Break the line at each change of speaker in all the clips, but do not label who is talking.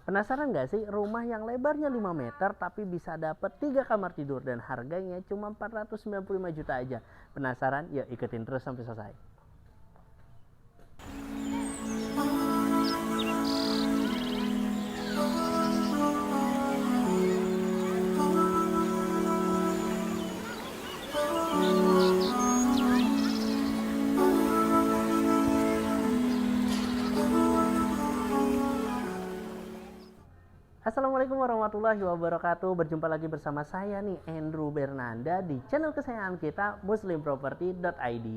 Penasaran nggak sih rumah yang lebarnya 5 meter tapi bisa dapet 3 kamar tidur dan harganya cuma 495 juta aja? Penasaran? Yuk ikutin terus sampai selesai. Assalamualaikum warahmatullahi wabarakatuh. Berjumpa lagi bersama saya nih, Andrew Bernanda, di channel kesayangan kita, muslimproperty.id.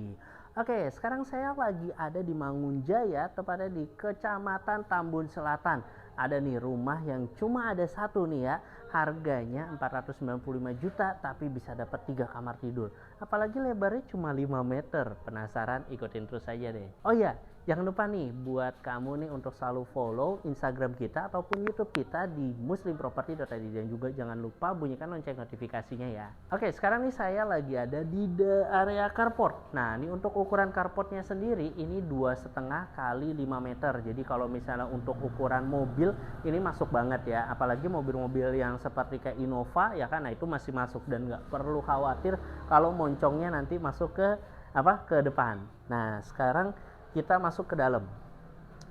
Oke, sekarang saya lagi ada di Mangunjaya, tepatnya di Kecamatan Tambun Selatan. Ada nih rumah yang cuma ada satu nih ya, harganya 495 juta tapi bisa dapat 3 kamar tidur. Apalagi lebarnya cuma 5 meter. Penasaran? Ikutin terus saja deh. Oh iya, jangan lupa nih buat kamu nih untuk selalu follow Instagram kita ataupun YouTube kita di muslimproperty.id, dan juga jangan lupa bunyikan lonceng notifikasinya ya. Oke, sekarang nih saya lagi ada di area carport. Nah, ini untuk ukuran carportnya sendiri ini 2,5 kali 5 meter. Jadi kalau misalnya untuk ukuran mobil ini masuk banget ya. Apalagi mobil-mobil yang seperti kayak Innova ya kan, nah itu masih masuk dan nggak perlu khawatir kalau moncongnya nanti masuk ke depan. Nah, sekarang kita masuk ke dalam.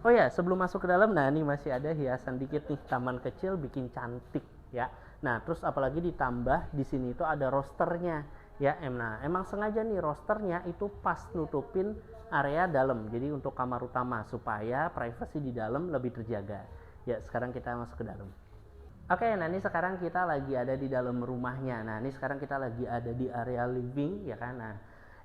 Oh ya, sebelum masuk ke dalam, nah ini masih ada hiasan dikit nih, taman kecil bikin cantik ya. Nah, terus apalagi ditambah di sini itu ada rosternya ya. Nah, emang sengaja nih rosternya itu pas nutupin area dalam. Jadi untuk kamar utama supaya privasi di dalam lebih terjaga. Ya, sekarang kita masuk ke dalam. Oke, nah ini sekarang kita lagi ada di dalam rumahnya. Nah, ini sekarang kita lagi ada di area living ya kan. Nah,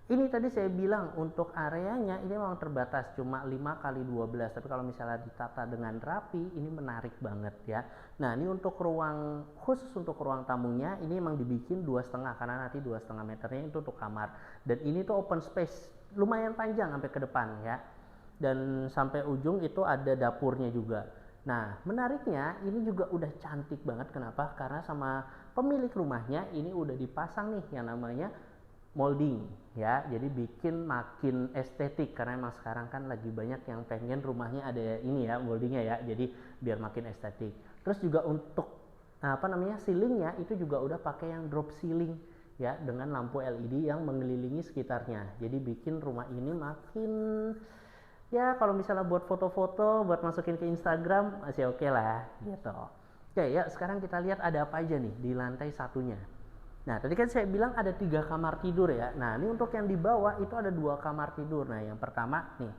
ini tadi saya bilang untuk areanya ini memang terbatas cuma 5 kali 12, tapi kalau misalnya ditata dengan rapi ini menarik banget ya. Nah, ini untuk ruang khusus untuk ruang tamunya ini memang dibikin 2,5 karena nanti 2,5 meternya itu untuk kamar. Dan ini tuh open space lumayan panjang sampai ke depan ya. Dan sampai ujung itu ada dapurnya juga. Nah, menariknya ini juga udah cantik banget. Kenapa? Karena sama pemilik rumahnya ini udah dipasang nih yang namanya molding ya, jadi bikin makin estetik karena emang sekarang kan lagi banyak yang pengen rumahnya ada ini ya moldingnya ya, jadi biar makin estetik. Terus juga untuk ceilingnya itu juga udah pakai yang drop ceiling ya, dengan lampu LED yang mengelilingi sekitarnya, jadi bikin rumah ini makin ya kalau misalnya buat foto-foto buat masukin ke Instagram masih oke lah gitu. Oke ya, sekarang kita lihat ada apa aja nih di lantai satunya. Nah, tadi kan saya bilang ada 3 kamar tidur ya. Nah, ini untuk yang di bawah itu ada 2 kamar tidur. Nah, yang pertama nih.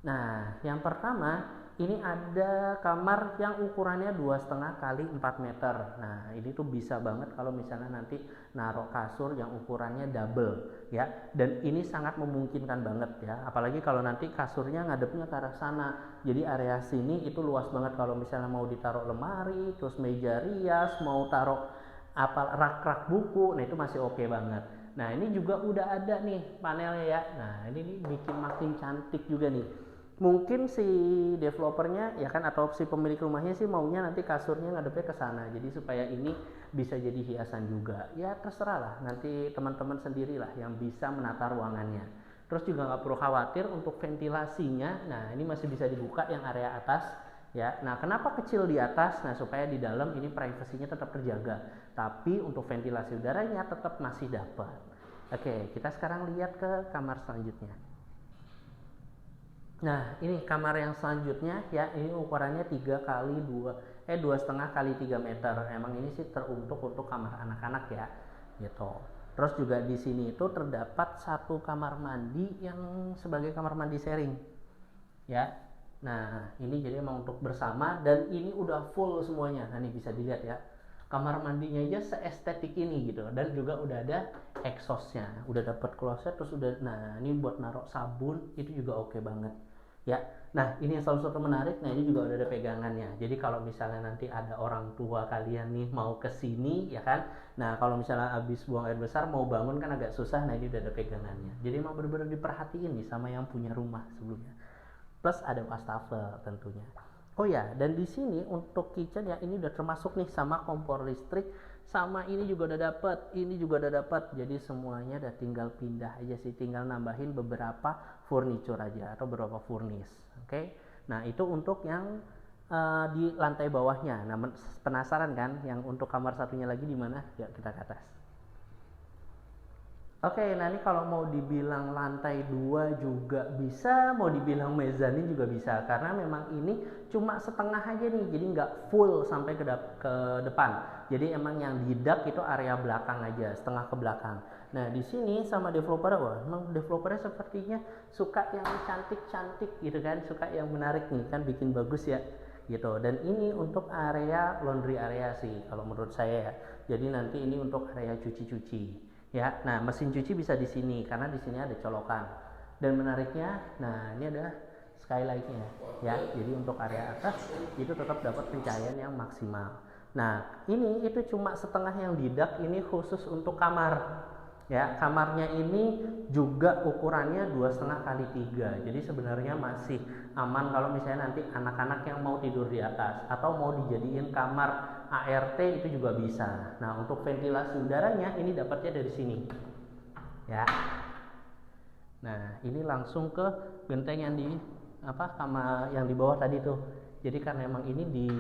Nah, yang pertama ini ada kamar yang ukurannya 2,5 kali 4 meter. Nah, ini tuh bisa banget kalau misalnya nanti naruh kasur yang ukurannya double ya. Dan ini sangat memungkinkan banget ya. Apalagi kalau nanti kasurnya ngadepnya ke arah sana. Jadi area sini itu luas banget kalau misalnya mau ditaruh lemari, terus meja rias, mau taruh rak-rak buku, nah itu masih oke banget. Nah, ini juga udah ada nih panelnya ya. Nah, ini nih bikin makin cantik juga nih. Mungkin si developernya ya kan atau si pemilik rumahnya sih maunya nanti kasurnya ngadepnya ke sana. Jadi supaya ini bisa jadi hiasan juga. Ya terserah lah, nanti teman-teman sendirilah yang bisa menata ruangannya. Terus juga nggak perlu khawatir untuk ventilasinya. Nah, ini masih bisa dibuka yang area atas ya. Nah, kenapa kecil di atas? Nah, supaya di dalam ini privasinya tetap terjaga, tapi untuk ventilasi udaranya tetap masih dapat. Oke, kita sekarang lihat ke kamar selanjutnya. Nah, ini kamar yang selanjutnya ya, ini ukurannya 3 kali 2,5 kali 3 meter. Emang ini sih teruntuk untuk kamar anak-anak ya, gitu. Terus juga di sini itu terdapat satu kamar mandi yang sebagai kamar mandi sharing ya. Nah, ini jadi emang untuk bersama dan ini udah full semuanya. Nah, ini bisa dilihat ya. Kamar mandinya aja seestetik ini gitu, dan juga udah ada exhaustnya, udah dapat kloset, terus udah, nah ini buat naruh sabun itu juga oke banget ya. Nah, ini yang salah satu menarik, nah ini juga udah ada pegangannya. Jadi kalau misalnya nanti ada orang tua kalian nih mau kesini ya kan, nah kalau misalnya habis buang air besar mau bangun kan agak susah, nah ini udah ada pegangannya. Jadi emang bener-bener diperhatiin nih sama yang punya rumah sebelumnya. Plus ada wastafel tentunya. Oh ya, dan di sini untuk kitchen ya ini udah termasuk nih sama kompor listrik, sama ini juga udah dapat, ini juga udah dapat. Jadi semuanya udah tinggal pindah aja sih, tinggal nambahin beberapa furniture aja atau beberapa furnish. Oke. Nah, itu untuk yang di lantai bawahnya. Nah, penasaran kan yang untuk kamar satunya lagi di mana? Yuk kita ke atas. Oke, nah ini kalau mau dibilang lantai 2 juga bisa, mau dibilang mezanin juga bisa, karena memang ini cuma setengah aja nih, jadi nggak full sampai ke depan. Jadi emang yang didak itu area belakang aja, setengah ke belakang. Nah di sini sama developer, wah emang developernya sepertinya suka yang cantik-cantik gitu kan, suka yang menarik nih kan, bikin bagus ya gitu. Dan ini untuk area laundry area sih kalau menurut saya ya. Jadi nanti ini untuk area cuci-cuci. Ya, nah mesin cuci bisa di sini karena di sini ada colokan. Dan menariknya, nah ini ada skylightnya ya. Jadi untuk area atas itu tetap dapat pencahayaan yang maksimal. Nah ini itu cuma setengah yang didak, ini khusus untuk kamar. Ya, kamarnya ini juga ukurannya 2,5 x 3. Jadi sebenarnya masih aman kalau misalnya nanti anak-anak yang mau tidur di atas atau mau dijadiin kamar ART itu juga bisa. Nah, untuk ventilasi udaranya ini dapatnya dari sini. Ya. Nah, ini langsung ke genteng yang di kamar yang di bawah tadi tuh. Jadi karena emang ini di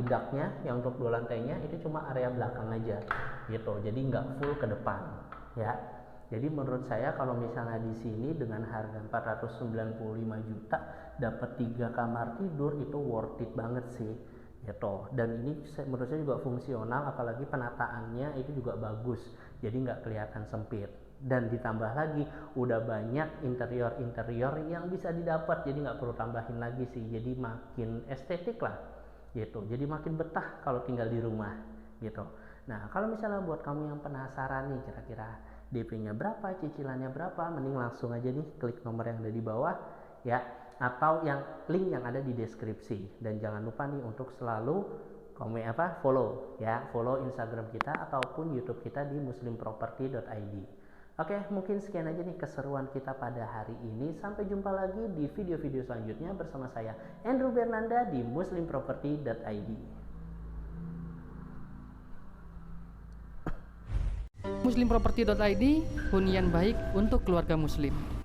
daknya yang untuk 2 lantainya itu cuma area belakang aja gitu. Jadi nggak full ke depan. Ya, jadi menurut saya kalau misalnya di sini dengan harga 495 juta dapat 3 kamar tidur itu worth it banget sih gitu. Dan ini menurut saya juga fungsional, apalagi penataannya itu juga bagus, jadi nggak kelihatan sempit. Dan ditambah lagi udah banyak interior yang bisa didapat, jadi nggak perlu tambahin lagi sih, jadi makin estetik lah gitu, jadi makin betah kalau tinggal di rumah gitu. Nah, kalau misalnya buat kamu yang penasaran nih kira-kira DP-nya berapa, cicilannya berapa, mending langsung aja nih klik nomor yang ada di bawah ya, atau yang link yang ada di deskripsi. Dan jangan lupa nih untuk selalu follow ya, follow Instagram kita ataupun YouTube kita di muslimproperty.id. Oke, mungkin sekian aja nih keseruan kita pada hari ini. Sampai jumpa lagi di video-video selanjutnya bersama saya Andrew Bernanda di muslimproperty.id.
muslimproperty.id, hunian baik untuk keluarga muslim.